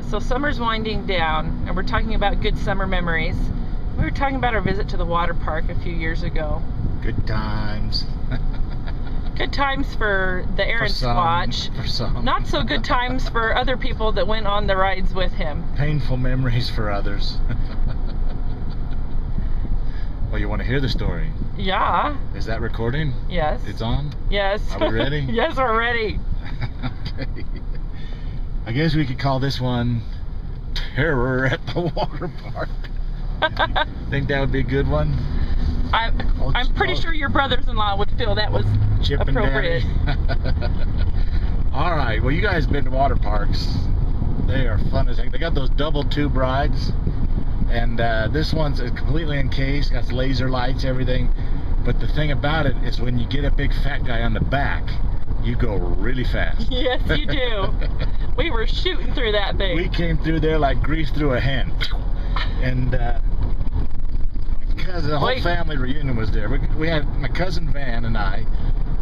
So summer's winding down, and we're talking about good summer memories. We were talking about our visit to the water park a few years ago. Good times. Good times for the Aaron Squatch. For some. Not so good times for other people that went on the rides with him. Painful memories for others. Well, you want to hear the story? Yeah. Is that recording? Yes. It's on? Yes. Are we ready? Yes, we're ready. Okay. I guess we could call this one Terror at the Water Park. Think that would be a good one? I'm pretty sure your brothers-in-law would feel that was Chip appropriate. All right. Well, you guys have been to water parks. They are fun as heck. They got those double tube rides. And this one's completely encased, got laser lights, everything. But the thing about it is when you get a big fat guy on the back, you go really fast. Yes, you do. We were shooting through that thing. We came through there like grease through a hen. And because the whole family reunion was there. We had my cousin Van and I.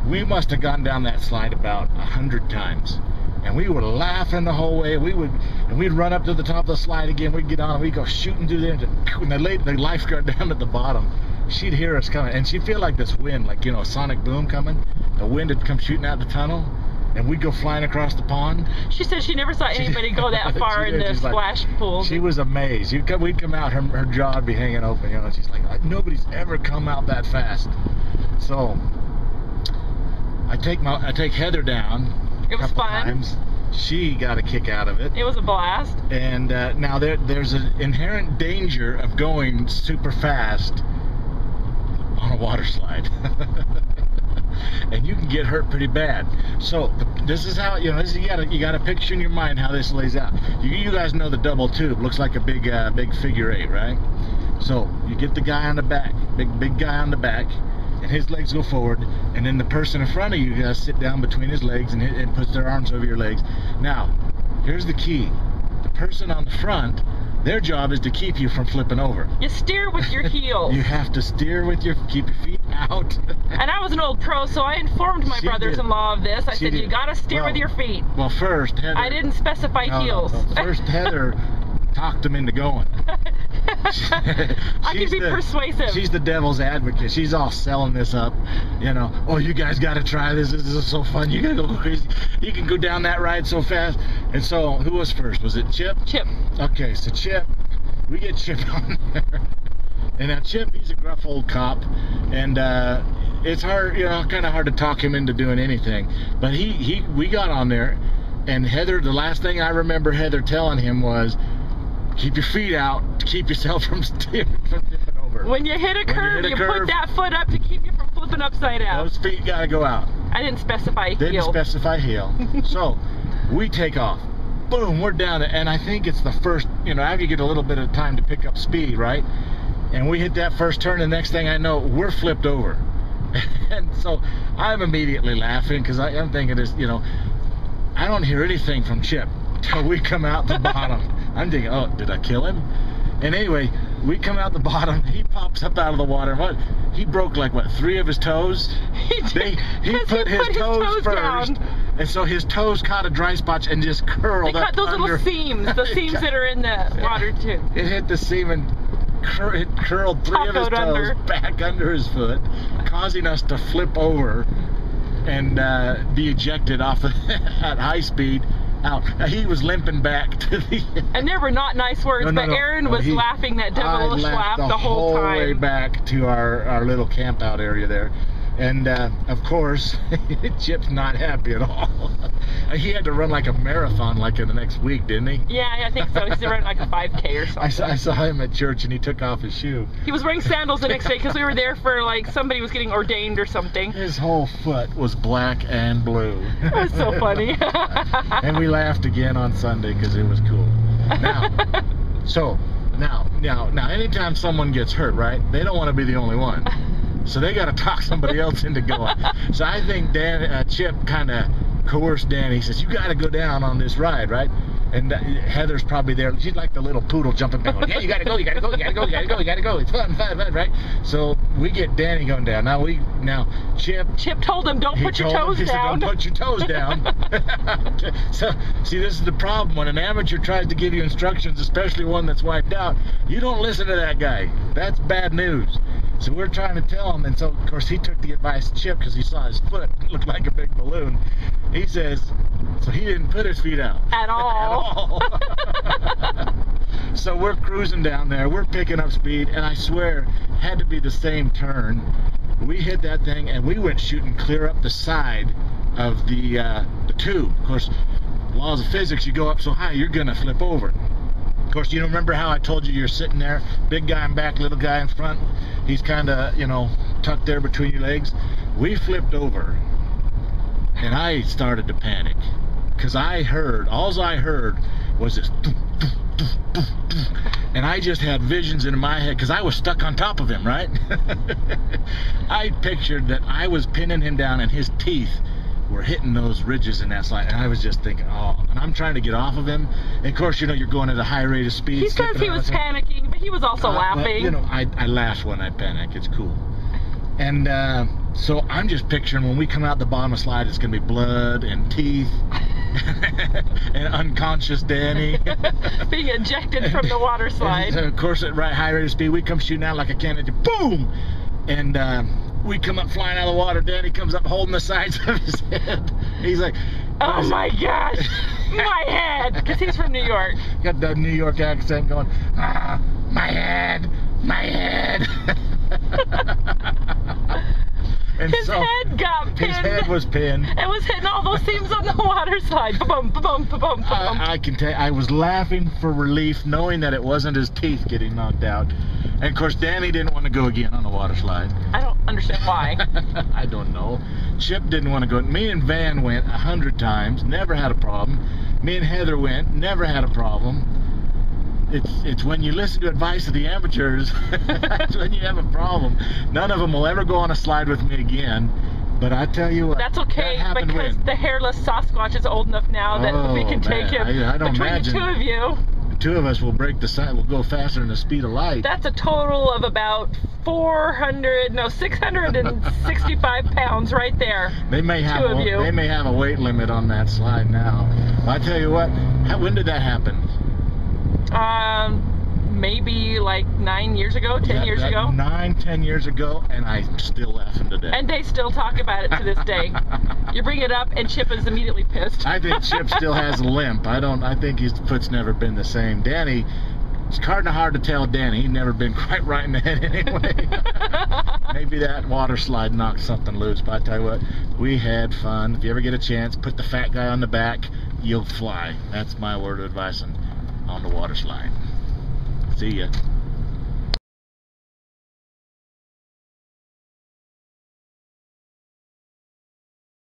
We must have gone down that slide about 100 times. And we were laughing the whole way. We'd run up to the top of the slide again. We'd get on and we'd go shooting through there. And the lifeguard down at the bottom, she'd hear us coming. And she'd feel like this wind, like, you know, a sonic boom coming. The wind would come shooting out the tunnel. And we'd go flying across the pond. She said she never saw anybody go that far in the splash pool. She was amazed. We'd come out, her jaw would be hanging open. You know, she's like, nobody's ever come out that fast. So I take Heather down. It was fun. Times. She got a kick out of it. It was a blast. And now there's an inherent danger of going super fast on a water slide. And you can get hurt pretty bad. So this is how, you know, you got to picture in your mind how this lays out. You guys know the double tube looks like a big figure 8, right? So you get the guy on the back, big guy on the back, and his legs go forward, and then the person in front of you guys sit down between his legs and puts their arms over your legs. Now, here's the key. The person on the front, their job is to keep you from flipping over. You steer with your heels. You have to steer with keep your feet out. And I was an old pro, so I informed my brothers-in-law of this. I said, you gotta steer with your feet. Well, first, Heather... I didn't specify heels. No. First, Heather talked them into going. I can be persuasive. She's the devil's advocate. She's all selling this up, you know. Oh, you guys got to try this. This is so fun. You got to go crazy. You can go down that ride so fast. And so, who was first? Was it Chip? Chip. Okay, so Chip, we get Chip on there. And now Chip, he's a gruff old cop, and it's hard, you know, kind of hard to talk him into doing anything. But we got on there, and Heather, the last thing I remember Heather telling him was, keep your feet out to keep yourself from tipping over. When you hit a curve, you put that foot up to keep you from flipping upside out. Those feet gotta go out. I didn't specify heel. Didn't specify heel. So we take off. Boom, we're down there, and I think it's the first, you know, after you get a little bit of time to pick up speed, right? And we hit that first turn, and the next thing I know, we're flipped over. And so I'm immediately laughing because I'm thinking this, you know, I don't hear anything from Chip till we come out the bottom. I'm thinking, oh, did I kill him? And anyway, we come out the bottom. He pops up out of the water. What? He broke like, what, 3 of his toes? He did. He put his toes first. Down. And so his toes caught a dry spot and just curled up. Those little seams, the seams that are in the water too. It hit the seam and it curled 3 of his toes back under his foot, causing us to flip over and be ejected off at high speed. Out. He was limping back to the... And there were not nice words, but Aaron was laughing that devilish laugh the whole time. the whole way back to our little camp out area there. And, of course, Chip's not happy at all. He had to run like a marathon like in the next week, didn't he? Yeah, I think so. He's running like a 5K or something. I saw him at church and he took off his shoe. He was wearing sandals the next day because we were there for like somebody was getting ordained or something. His whole foot was black and blue. It was so funny. And we laughed again on Sunday because it was cool. Now, anytime someone gets hurt, right, they don't want to be the only one. So they got to talk somebody else into going. So I think Chip kind of coerced Danny. He says, you got to go down on this ride, right? And Heather's probably there. She's like the little poodle jumping back. Going, yeah, you gotta go, you gotta go, you gotta go, you gotta go, you gotta go. It's fun, right? So we get Danny going down. Now Chip told him, don't put your toes down. He said, don't put your toes down. So see, this is the problem when an amateur tries to give you instructions, especially one that's wiped out. You don't listen to that guy. That's bad news. So we're trying to tell him, and so of course he took the advice of Chip because he saw his foot looked like a big balloon. He says, so he didn't put his feet out at all. So we're cruising down there, we're picking up speed, and I swear, had to be the same turn. We hit that thing and we went shooting clear up the side of the tube. Of course, laws of physics, you go up so high, you're gonna flip over. Of course, you remember how I told you you're sitting there, big guy in back, little guy in front. He's kind of, you know, tucked there between your legs. We flipped over, and I started to panic because all I heard was this, and I just had visions in my head because I was stuck on top of him, right? I pictured that I was pinning him down, and his teeth were hitting those ridges in that slide, and I was just thinking, oh, and I'm trying to get off of him, and of course, you know, you're going at a high rate of speed. He says he was panicking, but he was also laughing. Well, you know, I laugh when I panic. It's cool. And so I'm just picturing when we come out the bottom of the slide, it's going to be blood and teeth and unconscious Danny being ejected from the water slide. And, of course, at high rate of speed, we come shooting out like a cannon, boom, and we come up flying out of the water. Danny comes up holding the sides of his head. He's like, oh my gosh, my head, because he's from New York. Got the New York accent going, ah, my head, my head. And his head got pinned. His head was pinned. It was hitting all those seams on the water slide. Ba-bum, ba-bum, ba-bum, ba-bum. I can tell you, I was laughing for relief knowing that it wasn't his teeth getting knocked out. And of course, Danny didn't want to go again on the water slide. I don't understand why. I don't know. Chip didn't want to go. Me and Van went 100 times, never had a problem. Me and Heather went, never had a problem. It's when you listen to advice of the amateurs, that's when you have a problem. None of them will ever go on a slide with me again. But I tell you what, that's okay, because the hairless Sasquatch is old enough now that we can take him. I don't between imagine the two of you. The two of us will break the side. We'll go faster than the speed of light. That's a total of about 665 pounds right there. They may have a weight limit on that slide now. Well, I tell you what, when did that happen? Maybe like 9 years ago, 10 years ago. 10 years ago, and I'm still laughing today. And they still talk about it to this day. You bring it up, and Chip is immediately pissed. I think Chip still has a limp. I think his foot's never been the same. Danny, it's kind of hard to tell Danny. He's never been quite right in the head anyway. Maybe that water slide knocked something loose, but I tell you what, we had fun. If you ever get a chance, put the fat guy on the back, you'll fly. That's my word of advice on the water slide. See ya.